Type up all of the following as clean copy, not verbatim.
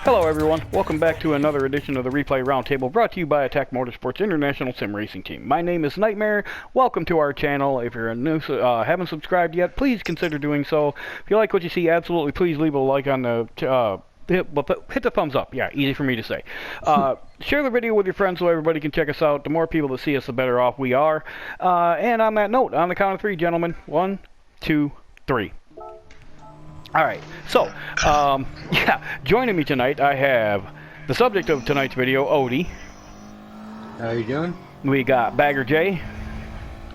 Hello everyone, welcome back to another edition of the Replay Roundtable brought to you by Attack Motorsports International Sim Racing Team. My name is Nightmare, welcome to our channel. If you're new, haven't subscribed yet, please consider doing so. If you like what you see, absolutely please leave a like on the, hit the thumbs up, yeah, easy for me to say. Share the video with your friends so everybody can check us out. The more people that see us, the better off we are. And on that note, on the count of three, gentlemen, 1, 2, 3. Alright, so, yeah, joining me tonight, I have the subject of tonight's video, Odie. How you doing? We got Bagger J.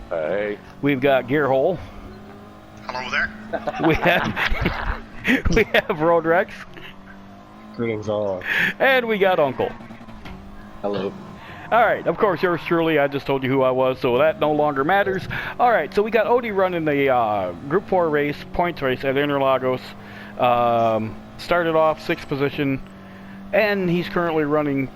Hey. We've got Gearhole. Hello there. We have Road Rex. Greetings all. And we got Uncle. Hello. Alright, of course, yours truly, I just told you who I was, so that no longer matters. Alright, so we got Odie running the Group 4 race, points race at Interlagos. Started off 6th position, and he's currently running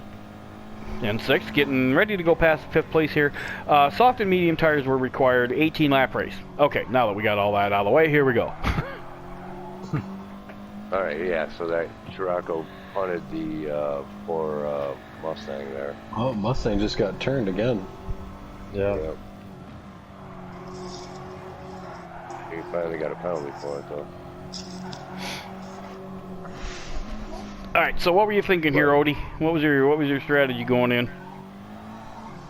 in 6th, getting ready to go past 5th place here. Soft and medium tires were required, 18 lap race. Okay, now that we got all that out of the way, here we go. Alright, yeah, so that Scirocco punted the for Mustang there. Oh, Mustang just got turned again. Yeah. Yep. He finally got a penalty for it, though. Alright, so what were you thinking here, Odie? What was your strategy going in?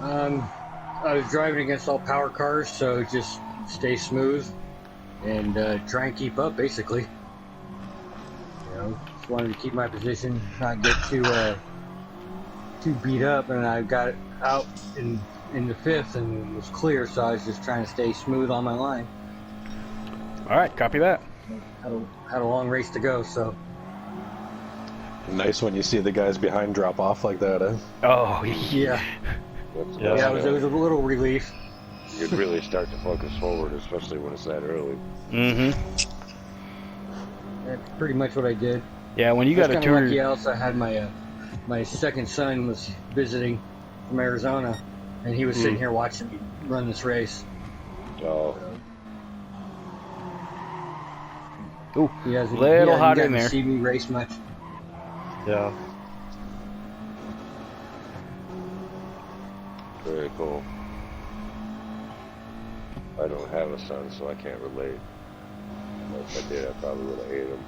I was driving against all power cars, so just stay smooth and try and keep up, basically. You know, just wanted to keep my position, not get too beat up, and I got it out in the 5th and it was clear, so I was just trying to stay smooth on my line. Alright, copy that. Had a long race to go, so. Nice when you see the guys behind drop off like that, eh? Oh, Yeah. Yeah, It was a little relief. You'd really start to focus forward, especially when it's that early. Mm-hmm. That's pretty much what I did. Yeah, when you got a tour... Lucky else, I had my second son was visiting from Arizona, and he was sitting here watching me run this race. Oh. Ooh, He hasn't hot in gotten there. to see me race much. Yeah. Very cool. I don't have a son, so I can't relate. But if I did, I probably would have ate him.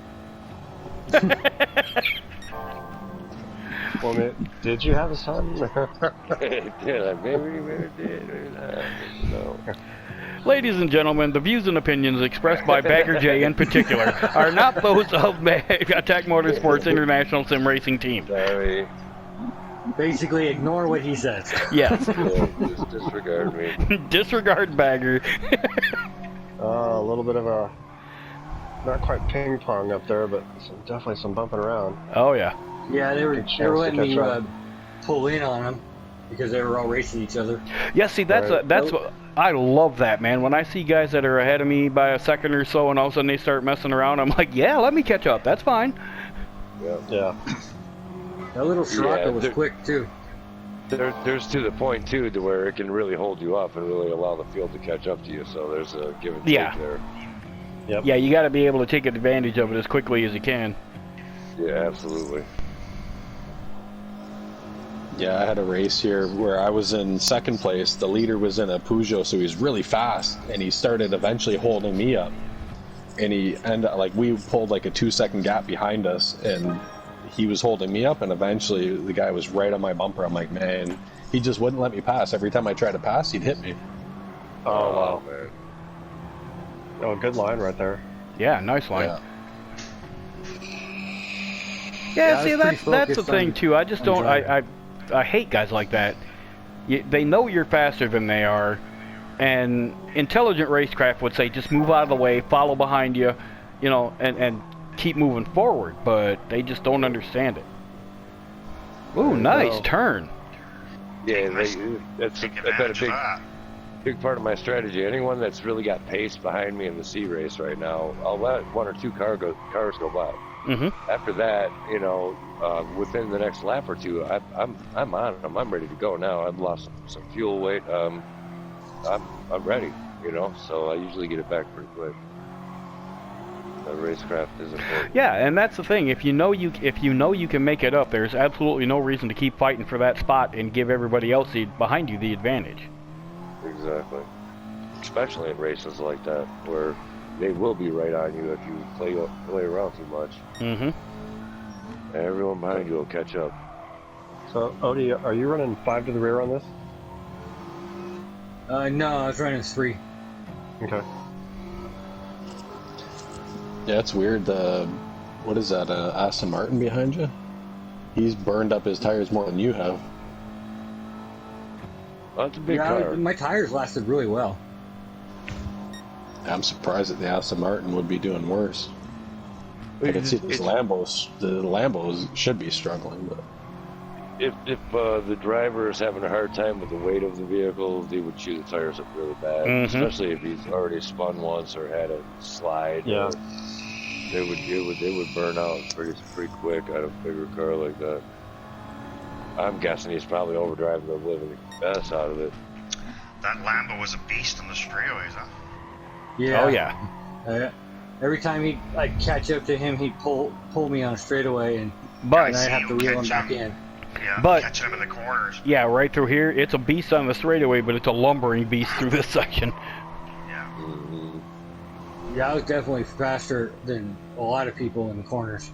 Well, did you have a son? Did I? Maybe did. Maybe not. No. Ladies and gentlemen, the views and opinions expressed by Bagger J in particular are not those of Attack Motorsports International Sim Racing Team. Sorry. Basically, ignore what he says. Yes. Yeah, just disregard me. Disregard Bagger. A little bit of a, not quite ping pong up there, but definitely some bumping around. Oh yeah. Yeah, they were to letting me catch up. pull in on him because they were all racing each other. Yeah, see, that's what I love that, man. When I see guys that are ahead of me by a second or so, and all of a sudden they start messing around, I'm like, yeah, let me catch up. That's fine. Yeah. That little Scirocco was quick too. There's to the point too, to where it can really hold you up and really allow the field to catch up to you. So there's a give and take there. Yep. Yeah, you got to be able to take advantage of it as quickly as you can. Yeah, absolutely. Yeah, I had a race here where I was in 2nd place. The leader was in a Peugeot, so he was really fast, and he started eventually holding me up. And he ended like we pulled like a 2-second gap behind us, and he was holding me up, and eventually the guy was right on my bumper. I'm like, man, he just wouldn't let me pass. Every time I tried to pass, he'd hit me. Oh wow, man. Oh, good line right there. Yeah, nice line. Yeah. Yeah, see, I was pretty that's the focused thing on- too. I just on don't. driving. I hate guys like that. They know you're faster than they are, and intelligent racecraft would say just move out of the way, follow behind you, you know, and keep moving forward. But they just don't understand it. Ooh, nice turn. Yeah, that's been a big part of my strategy. Anyone that's really got pace behind me in the C race right now, I'll let 1 or 2 cars go by. Mm-hmm. After that, you know, within the next lap or two, I'm on them. I'm ready to go now. I've lost some fuel weight. I'm ready, you know. So I usually get it back pretty quick. The racecraft is important. Yeah, and that's the thing. If you know you can make it up, there's absolutely no reason to keep fighting for that spot and give everybody else behind you the advantage. Exactly. Especially in races like that, where they will be right on you if you play around too much. Mm-hmm. And everyone behind you will catch up. So, Odie, are you running 5 to the rear on this? No, I was running 3. Okay. Yeah, it's weird. What is that? Aston Martin behind you? He's burned up his tires more than you have. Well, that's a big Yeah, car. my tires lasted really well. I'm surprised that the Aston Martin would be doing worse. I can see these Lambos. The Lambos should be struggling, but If the driver is having a hard time with the weight of the vehicle, they would chew the tires up really bad. Especially if he's already spun once or had a slide. Yeah. They would burn out pretty quick on a bigger car like that. I'm guessing he's probably overdriving the living mess out of it. That Lambo was a beast on the straightaways, huh? Yeah. Oh yeah. Every time I'd catch up to him, he'd pull me on a straightaway, and But I'd have to reel him back in. Yeah, But- catching him in the corners. yeah, right through here, it's a beast on the straightaway, but it's a lumbering beast through this section. Yeah. Yeah, I was definitely faster than a lot of people in the corners.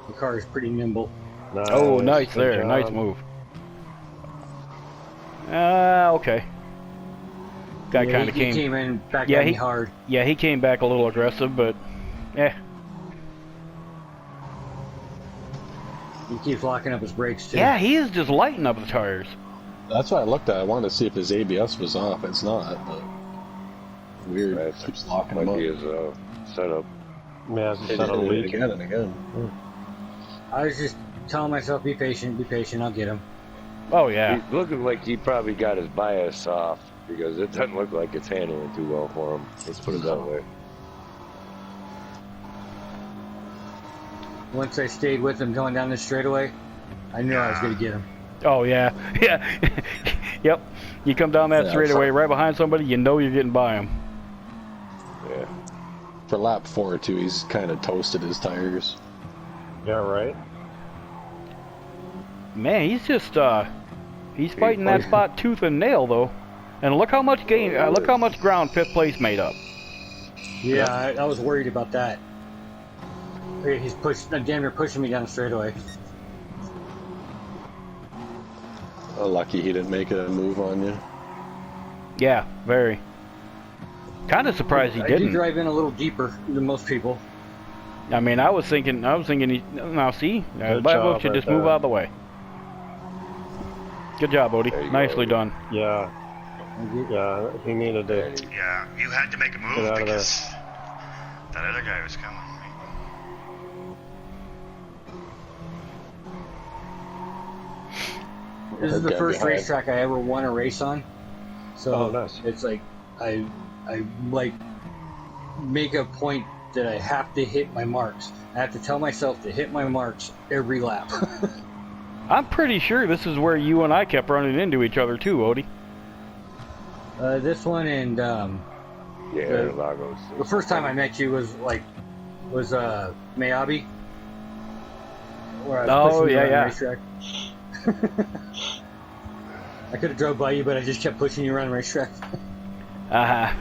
The car is pretty nimble. Nice. Oh, nice Good there, job. nice move. Okay. Guy Yeah, kind of he came in back Yeah, at me he- hard. Yeah, he came back a little aggressive, but He keeps locking up his brakes too. yeah, he is just lighting up the tires. that's what I looked at. I wanted to see if his ABS was off. It's not, but weird. Right. Keeps locking Might him up. be his setup. Yeah, it's It set on a did it leak. again and again. I was just telling myself, be patient, I'll get him. Oh yeah. He's looking like he probably got his bias off because it doesn't look like it's handling too well for him. Let's put it that way. Once I stayed with him going down the straightaway, I knew I was going to get him. Oh yeah. Yeah. Yep. You come down that Yeah, straightaway right behind somebody, you know you're getting by him. Yeah. For lap 4 too, he's kind of toasted his tires. Yeah, right? Man, he's just he's fighting that spot tooth and nail though. And look how much look how much ground 5th place made up. Yeah, I was worried about that. He's damn near pushing me down the straightaway. Oh, lucky he didn't make a move on you. Yeah, very. Kind of surprised he I did didn't. drive in a little deeper than most people. I mean, I was thinking he. Now see, Good Bible job should right just move there. out of the way. Good job, Odie. There you Nicely go. done. Yeah. Yeah, he needed to. Yeah, you had to make a move Get out of there. because that other guy was coming. This is the Okay, first behind. racetrack I ever won a race on. So Oh, nice. it's like I like make a point that I have to hit my marks. I have to tell myself to hit my marks every lap. I'm pretty sure this is where you and I kept running into each other too, Odie. This one and Yeah, Lagos. the first time I met you was Mayabi. Where I was Oh, pushing you yeah, around yeah. the racetrack. I could have drove by you, but I just kept pushing you around the racetrack. Uh-huh.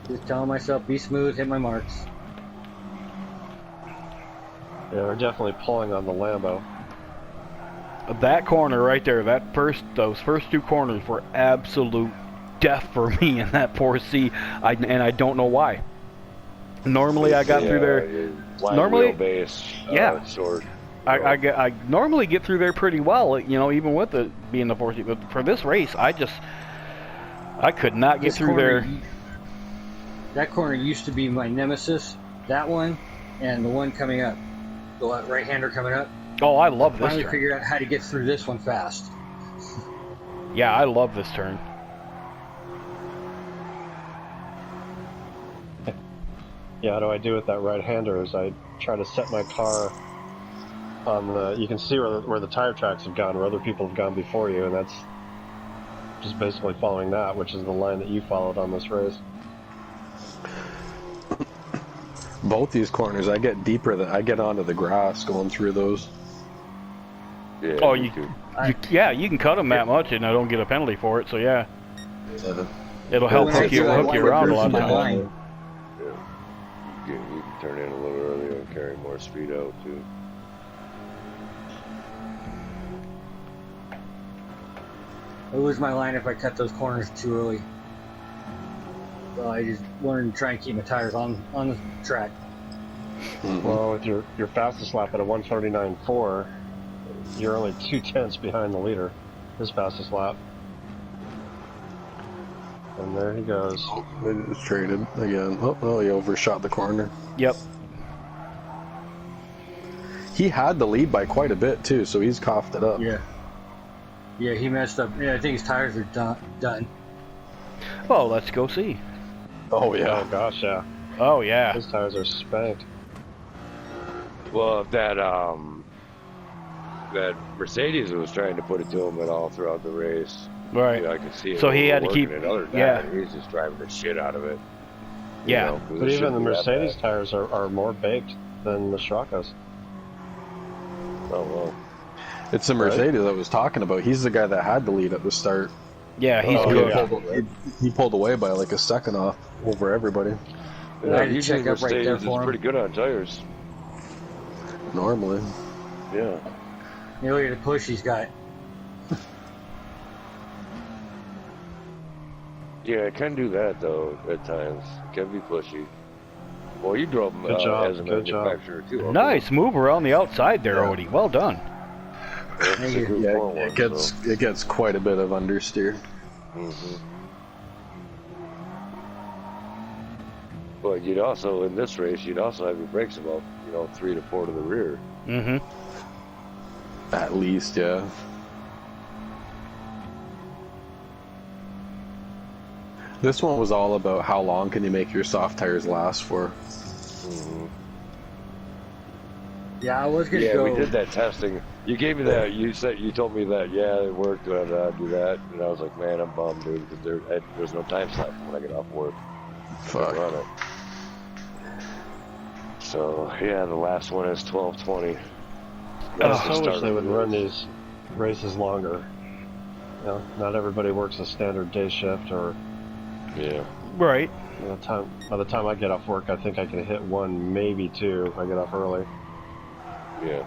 Just telling myself, be smooth, hit my marks. Yeah, we're definitely pulling on the Lambo. That corner right there, those first 2 corners were absolute death for me in that 4C, and I don't know why. Normally I got through there. Normally- wheelbase, yeah. short. I normally get through there pretty well, you know, even with it being the 4C. But for this race, I could not get This through corner, there. That corner used to be my nemesis. That one, and the one coming up. The right-hander coming up. Oh, I love this Finally turn. figured out how to get through this one fast. Yeah, I love this turn. Yeah, how do I do with that right-hander is I try to set my car on the. You can see where the tire tracks have gone, where other people have gone before you, and that's just basically following that, which is the line that you followed on this race. Both these corners, I get deeper than I get onto the grass going through those. Yeah, Oh, me you too. you can cut them that much and I don't get a penalty for it. So yeah, Uh, it'll help When I hook you do, I want to around a boost lot of my times. line. You can turn in a little earlier and carry more speed out too. I lose my line if I cut those corners too early. So I just wanted to try and keep my tires on the track. Well, with your fastest lap at a 1:39.4, you're only 2/10 behind the leader. His fastest lap. And there he goes. They just traded again. Oh, he overshot the corner. Yep. He had the lead by quite a bit too, so he's coughed it up. Yeah. Yeah, he messed up. Yeah, I think his tires are done. Well, let's go see. Oh yeah. Oh gosh, yeah. Oh yeah. His tires are spanked. Well, that Mercedes was trying to put it to him at all throughout the race. Right. Yeah, I could see it. So he had to working keep- it. Other than yeah. that, he's just driving the shit out of it. Yeah. You know, 'cause But it even shouldn't the be that Mercedes bad. tires are more baked than the Straka's. Oh well. It's the Mercedes I was talking about. He's the guy that had the lead at the start. Yeah, he's Oh, good. yeah. He pulled away by like a second off over everybody. I had to usually check up right there Mercedes for is him. pretty good on tires. Normally. Yeah. You look at the push he's got. Yeah, it can do that though at times. It can be pushy. Well, you drove them Good job, as a good job. manufacturer too. okay. Nice move around the outside there, Yeah. Odie. Well done. That's Thank a you. good Yeah, form one, it gets quite a bit of understeer. Mhm. But you'd also, in this race, you'd also have your brakes about, 3 to 4 to the rear. Mm-hmm. At least, yeah. This one was all about how long can you make your soft tires last for. Mhm. Yeah, I was gonna Yeah, go. we did that testing. You gave me that. You told me that. Yeah, it worked. Do that, and I was like, man, I'm bummed, dude, because there's no time slot when I get off work. Fuck. Run it. So yeah, the last one is 12:20. That's the I start wish they of would the run race. these races longer. You know, not everybody works a standard day shift, or Yeah. Right. by the time I get off work, I think I can hit one, maybe two, if I get off early. Yeah.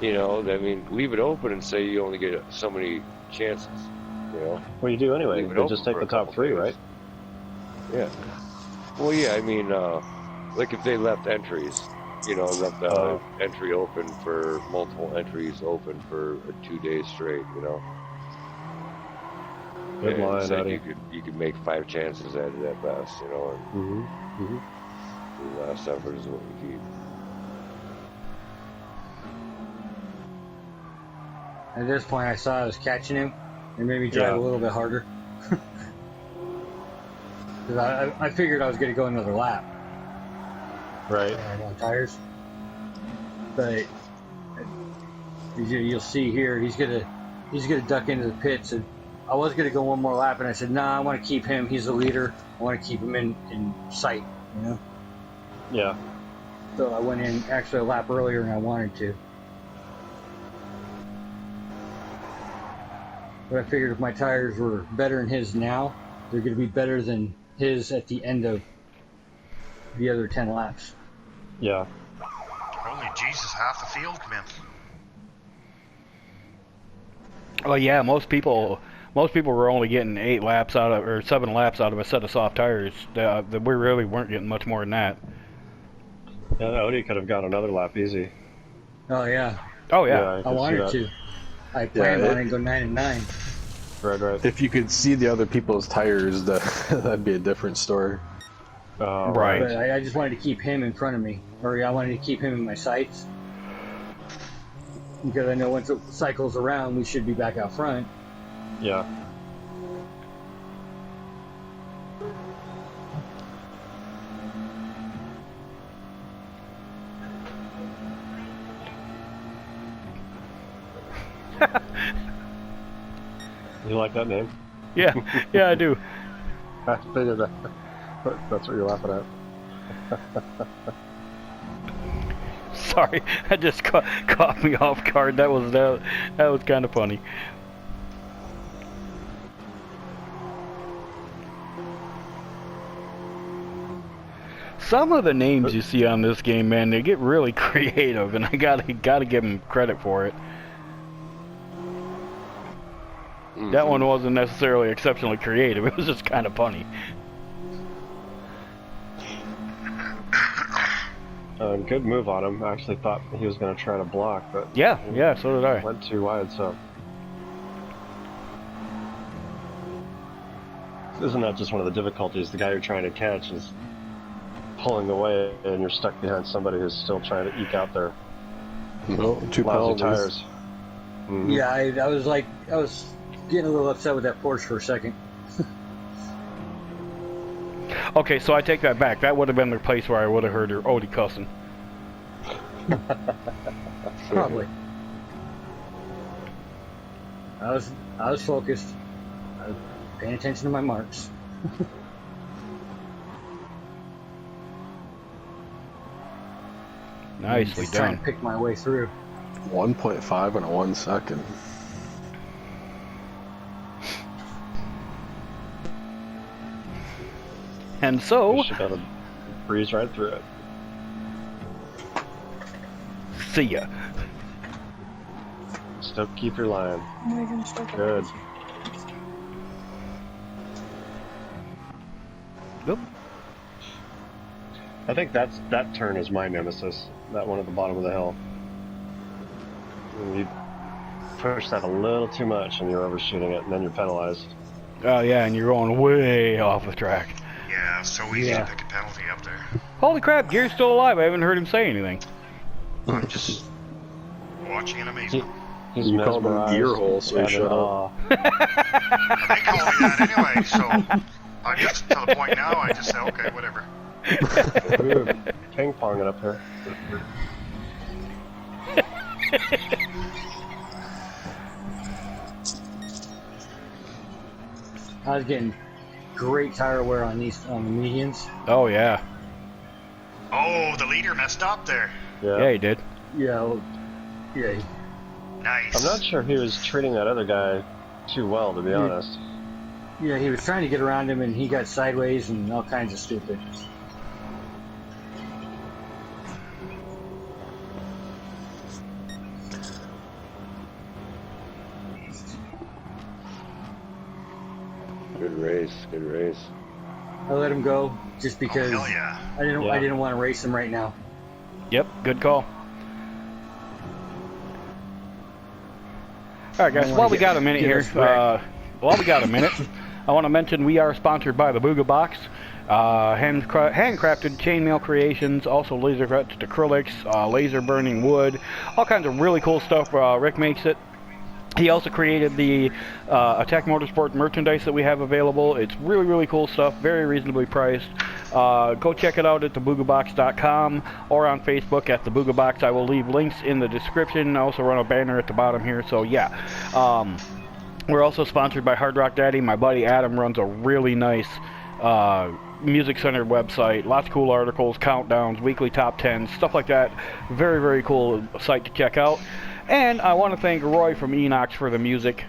I mean, leave it open and say you only get so many chances. Well, you do anyway. Leave it They open just take for the a top couple three, days. right? Yeah. Well, yeah. I mean, like if they left entries, left the entry open for multiple entries open for 2 days straight. Good And line, said Eddie. you could make 5 chances at it at best. And Mm-hmm. the last effort is what we keep. At this point, I saw I was catching him. It made me drive Yeah. a little bit harder. Because I figured I was going to go another lap Right. on tires. But you'll see here, he's gonna duck into the pits. And I was going to go one more lap, and I said, nah, I want to keep him. He's the leader. I want to keep him in sight, Yeah. So I went in actually a lap earlier than I wanted to. But I figured if my tires were better than his now, they're going to be better than his at the end of the other 10 laps. Yeah. Holy Jesus, half the field come in. Well, yeah, most people were only getting 7 laps out of a set of soft tires. We really weren't getting much more than that. Yeah, Odie could have got another lap easy. Oh, yeah. Oh yeah. I could see wanted that. to. I planned Yeah, on it go 9 and 9. Right. If you could see the other people's tires, that'd be a different story. Right. But I just wanted to keep him in front of me. Or I wanted to keep him in my sights. Because I know once it cycles around, we should be back out front. Yeah. You like that name? Yeah, yeah, I do. I figured that. That's what you're laughing at. Sorry, that just caught me off guard. That was kind of funny. Some of the names you see on this game, man, they get really creative, and I gotta give them credit for it. That one wasn't necessarily exceptionally creative. It was just kind of funny. Good move on him. I actually thought he was going to try to block, but Yeah, so did I. went too wide. So isn't that just one of the difficulties? The guy you're trying to catch is pulling away, and you're stuck behind somebody who's still trying to eke out their Two lousy penalties. tires. Mhm. Yeah, I was getting a little upset with that Porsche for a second. Okay, so I take that back. That would have been the place where I would have heard her Odie cussing. Probably. I was focused. I was paying attention to my marks. Nicely Just trying done. to pick my way through. 1.5 in a 1 second. And so, You should be able to breeze right through it. see ya. Still keep your line. Good. Nope. I think that turn is my nemesis. That one at the bottom of the hill. When you push that a little too much and you're overshooting it, and then you're penalized. Oh yeah, and you're going way off the track. Yeah, so easy to pick a penalty up there. Holy crap, Gear's still alive. I haven't heard him say anything. I'm just watching in amazement. He's You called him mesmerized. gear hole, so and shut in up. awe. They call me that anyway, so I just, to the point now, I just say, okay, whatever. Ooh, ping ponging up here. I was getting great tire wear on the medians. Oh yeah. Oh, the leader messed up there. Yeah, he did. Yeah, yeah. Nice. I'm not sure he was treating that other guy too well, to be honest. Yeah, he was trying to get around him, and he got sideways and all kinds of stupid. Good race, good race. I let him go just because Hell yeah. I didn't want to race him right now. Yep, good call. Alright guys, while we got a minute here, I want to mention we are sponsored by the Booga Box. Handcrafted chainmail creations, also laser etched acrylics, laser burning wood, all kinds of really cool stuff. Rick makes it. He also created the Attack Motorsport merchandise that we have available. It's really, really cool stuff, very reasonably priced. Go check it out at theboogabox.com or on Facebook at The Booga Box. I will leave links in the description. I also run a banner at the bottom here, so yeah. We're also sponsored by Hard Rock Daddy. My buddy Adam runs a really nice music-centered website. Lots of cool articles, countdowns, weekly top 10s, stuff like that. Very, very cool site to check out. And I want to thank Roy from Enox for the music.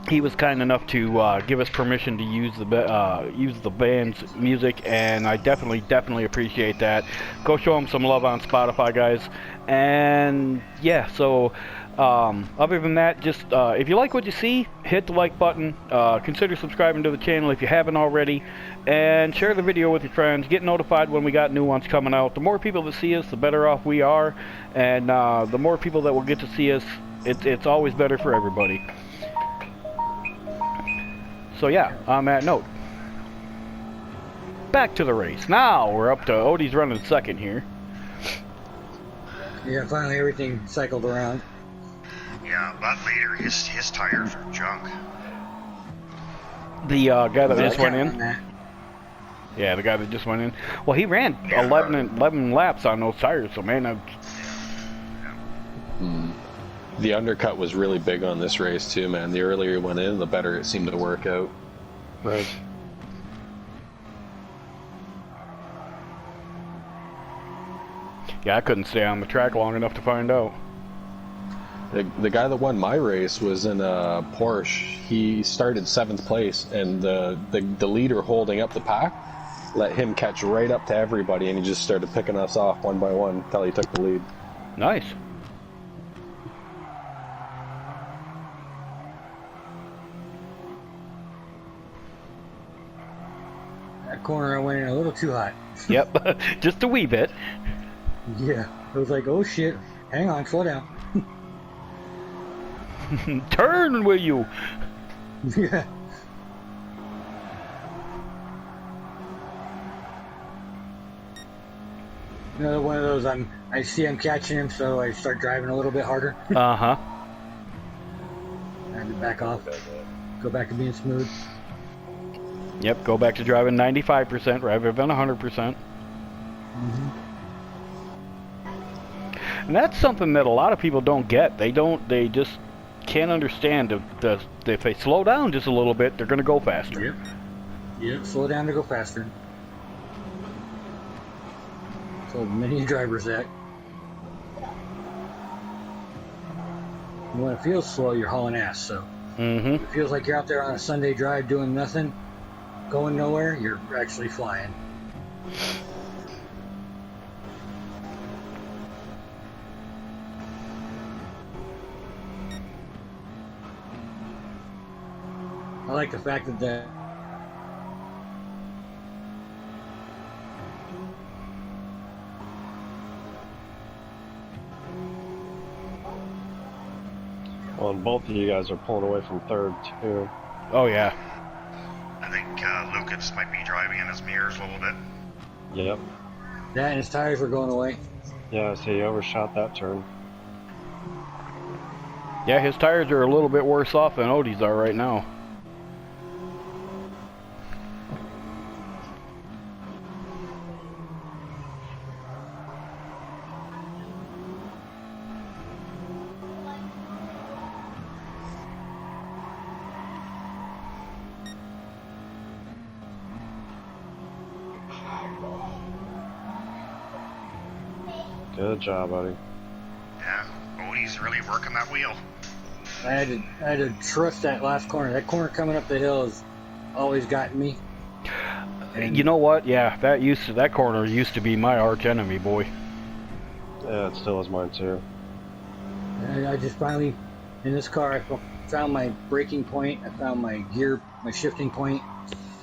He was kind enough to give us permission to use the band's music, and I definitely appreciate that. Go show him some love on Spotify, guys. And yeah, so other than that, just if you like what you see, hit the like button. Consider subscribing to the channel if you haven't already, and share the video with your friends. Get notified when we got new ones coming out. The more people that see us, the better off we are, and the more people that will get to see us, it's always better for everybody. So yeah, on that note, back to the race. Now we're up to Odie's running second here. Yeah, finally everything cycled around. Yeah, that leader, his tires are junk. The guy that just went On in. that. Yeah, the guy that just went in. Well, he ran 11 laps on those tires, so man, The undercut was really big on this race too, man. The earlier you went in, the better it seemed to work out. Right. Yeah, I couldn't stay on the track long enough to find out. The guy that won my race was in a Porsche. He started 7th place, and the leader holding up the pack let him catch right up to everybody, and he just started picking us off one by one until he took the lead. Nice. That corner I went in a little too hot. Yep, just a wee bit. Yeah, I was like, oh shit, hang on, slow down. Turn, will you? Yeah. Another one of those. I see I'm catching him, so I start driving a little bit harder. Uh-huh. I had to back off. Go back to being smooth. Yep, go back to driving 95% rather than 100%. And that's something that a lot of people don't get. They just can't understand if they slow down just a little bit, they're going to go faster. Yep. Yep, slow down to go faster. So many drivers that. When it feels slow, you're hauling ass, so. If it feels like you're out there on a Sunday drive doing nothing, going nowhere, you're actually flying. I like the fact that Well, and both of you guys are pulling away from third, too. Oh, yeah. I think Lucas might be driving in his mirrors a little bit. Yep. that and his tires were going away. Yeah, so he overshot that turn. Yeah, his tires are a little bit worse off than Odie's are right now. Good job, buddy. Yeah, Odie's really working that wheel. I had to trust that last corner. That corner coming up the hill has always gotten me. And You know what? Yeah, that corner used to be my arch enemy, boy. Yeah, it still is mine, too. I just finally, in this car, I found my braking point. I found my gear, my shifting point,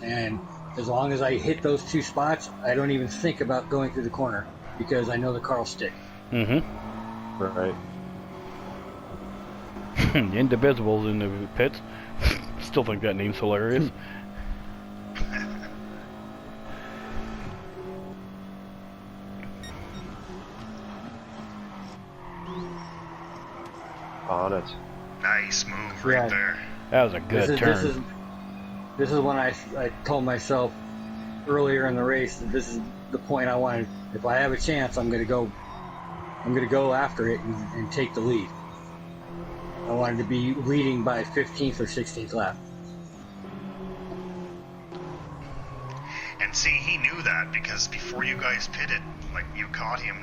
and as long as I hit those two spots, I don't even think about going through the corner because I know the car will stick. Mm-hmm. Right. Indivisibles in the pits. Still think that name's hilarious. On it. Nice move right Yeah. there. That was a good turn. This is when I told myself earlier in the race that this is the point I wanted. If I have a chance, I'm gonna go after it and take the lead. I wanted to be leading by 15th or 16th lap. And see, he knew that because before you guys pitted, like you caught him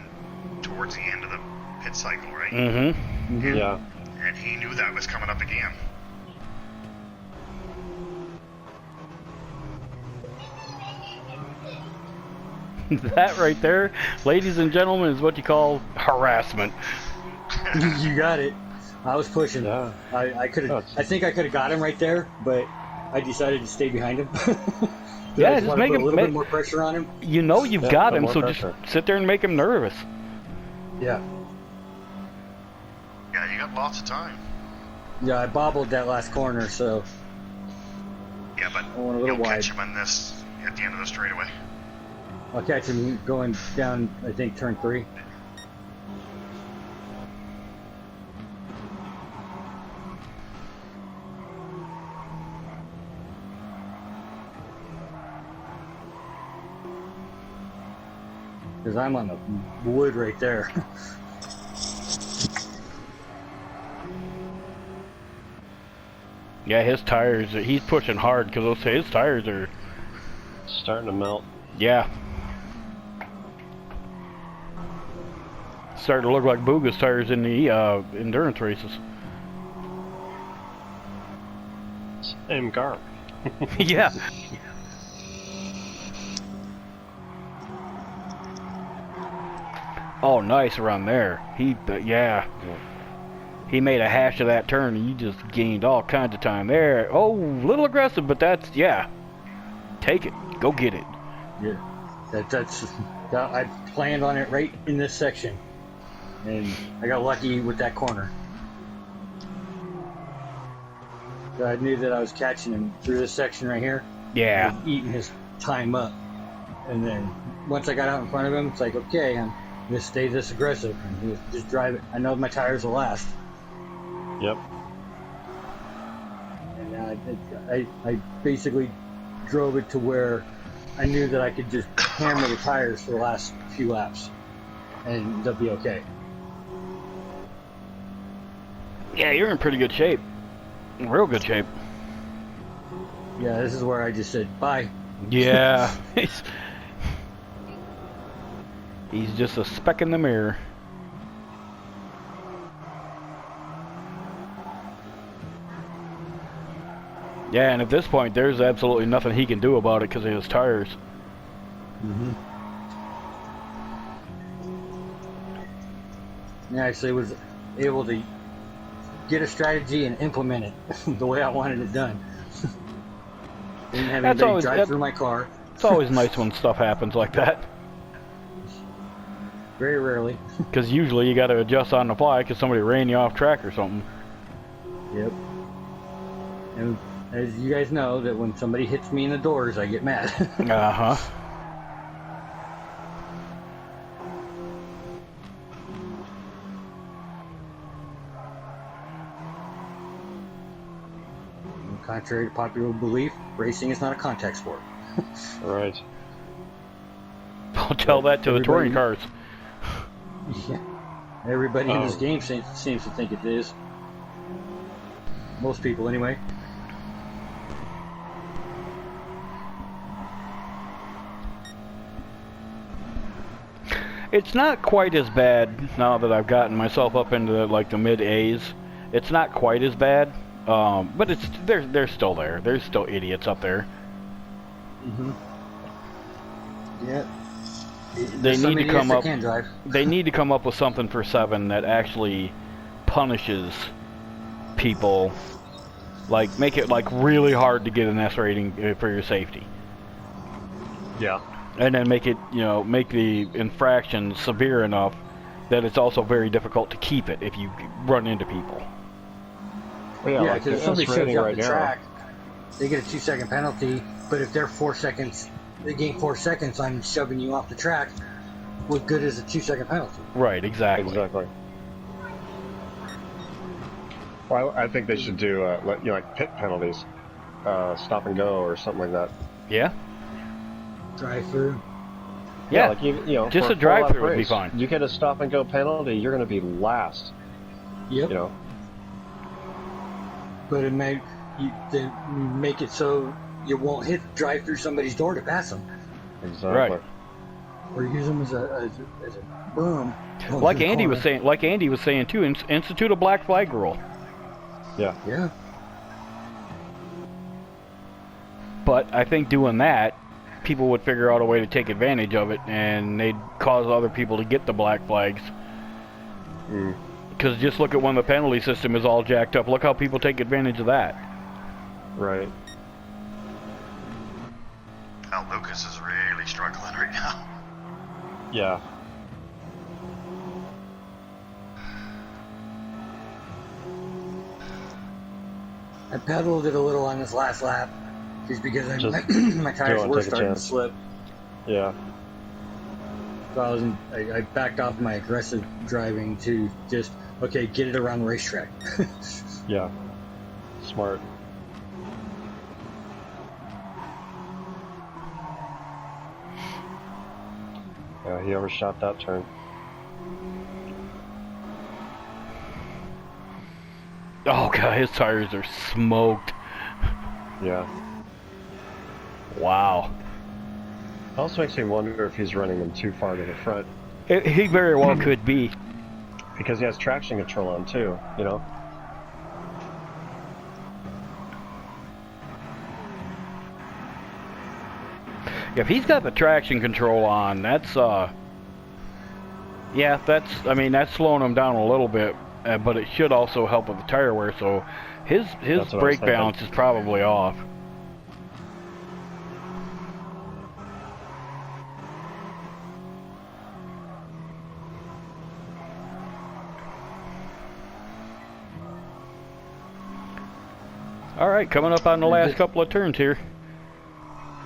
towards the end of the pit cycle, right? Mm-hmm. Yeah. And he knew that was coming up again. That right there, ladies and gentlemen, is what you call harassment. You got it. I was pushing. Yeah. I could have. Nuts. I think I could have got him right there, but I decided to stay behind him. Yeah, I just wanted make to put him- a little make- bit more pressure on him. You know you've Yeah, got put him, more so pressure. just sit there and make him nervous. Yeah. Yeah, you got lots of time. Yeah, I bobbled that last corner, so Yeah, but I went a little you'll wide. catch him in this at the end of the straightaway. I'll catch him going down, I think, turn 3. Because I'm on the wood right there. Yeah, his tires, he's pushing hard because his tires are starting to melt. Yeah. Starting to look like Booga's tires in the endurance races. Same car. Yeah. Oh, nice run there. Yeah. He made a hash of that turn, and you just gained all kinds of time there. Oh, a little aggressive, but that's, yeah. Take it. Go get it. Yeah. I planned on it right in this section, and I got lucky with that corner. So I knew that I was catching him through this section right here. Yeah. Eating his time up. And then once I got out in front of him, it's like, okay, I'm going to stay this aggressive and just drive it. I know my tires will last. Yep. And I basically drove it to where I knew that I could just hammer the tires for the last few laps, and they'll be okay. Yeah, you're in pretty good shape. Real good shape. Yeah, this is where I just said bye. Yeah. He's just a speck in the mirror. Yeah, and at this point, there's absolutely nothing he can do about it because of his tires. Mm-hmm. I actually was able to get a strategy and implement it the way I wanted it done. Didn't have anybody drive through my car. It's always nice when stuff happens like that. Very rarely. Because usually you got to adjust on the fly because somebody ran you off track or something. Yep. And as you guys know, that when somebody hits me in the doors, I get mad. Uh-huh. Contrary to popular belief, racing is not a contact sport. Right. I'll tell that to the touring cars. Yeah. Everybody in this game seems to think it is. Most people, anyway. It's not quite as bad now that I've gotten myself up into like the mid A's. It's not quite as bad, but they're still there. There's still idiots up there. Mm-hmm. Yeah. They need to come up. They need to come up with something for 7 that actually punishes people. Like make it like really hard to get an S rating for your safety. Yeah. And then make it, make the infraction severe enough that it's also very difficult to keep it if you run into people. Well, yeah, like because if somebody shows up right the now, track, they get a 2-second penalty, but if they're 4 seconds, they gain 4 seconds on shoving you off the track, what good is a 2-second penalty? Right, exactly. Exactly. Well, I think they should do like pit penalties, stop and go or something like that. Yeah. Drive-through. Yeah, like just for a drive-through would be race, fine. You get a stop and go penalty, you're going to be last. Yep. But it they make it so you won't hit drive through somebody's door to pass them. Exactly. Right. Or use them as a boom. Like Andy was saying too, institute a black flag rule. Yeah. Yeah. But I think doing that, people would figure out a way to take advantage of it, and they'd cause other people to get the black flags. Because just look at when the penalty system is all jacked up. Look how people take advantage of that. Right. Now Lucas is really struggling right now. Yeah. I pedaled it a little on this last lap, just because my tires were starting to slip. Yeah. So I backed off my aggressive driving to just, okay, get it around the racetrack. Yeah. Smart. Yeah, he overshot that turn. Oh god, his tires are smoked. Yeah. Wow. It also makes me wonder if he's running them too far to the front. He very well could be. Because he has traction control on too, you know? If he's got the traction control on, that's yeah, I mean, that's slowing him down a little bit, but it should also help with the tire wear. So his brake balance is probably off. All right, coming up on the last couple of turns here.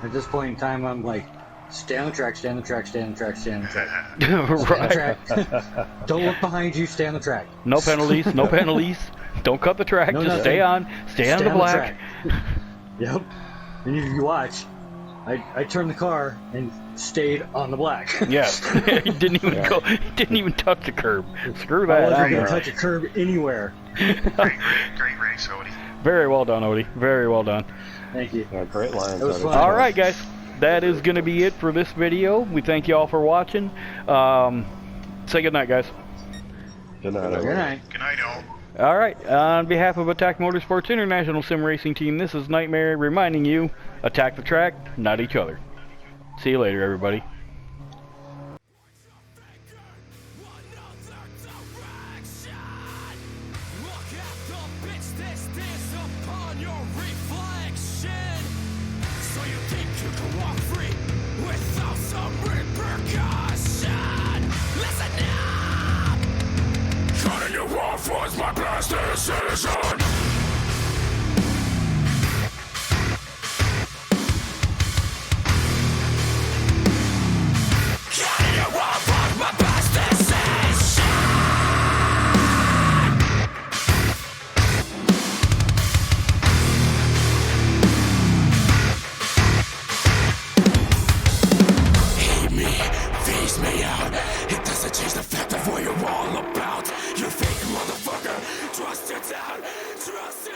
At this point in time, I'm like, stay on the track, stay on the track, stay on the track, stay on the track. Right. Stay on the track. Don't look behind you, stay on the track. No penalties, no penalties. Don't cut the track, No, just nothing. stay on the black. Yep. And if you watch, I turned the car and stayed on the black. Yes. He didn't even go, he didn't even touch the curb. Screw I that. wasn't I'm going to there. touch a curb anywhere. Great race, Odie. Very well done, Odie. Very well done. Thank you. Yeah, great lines. That was fun. All right, guys. That is going to be it for this video. We thank you all for watching. Say good night, guys. Good night, Good everyone. night. Good night, all. All right. On behalf of Attack Motorsports International Sim Racing Team, this is Nightmare reminding you, attack the track, not each other. See you later, everybody. Was my best decision. Getting it wrong was my best decision. Hate me, phase me out. It doesn't change the fact of what you're all about. You fake motherfucker, trust it down, trust it.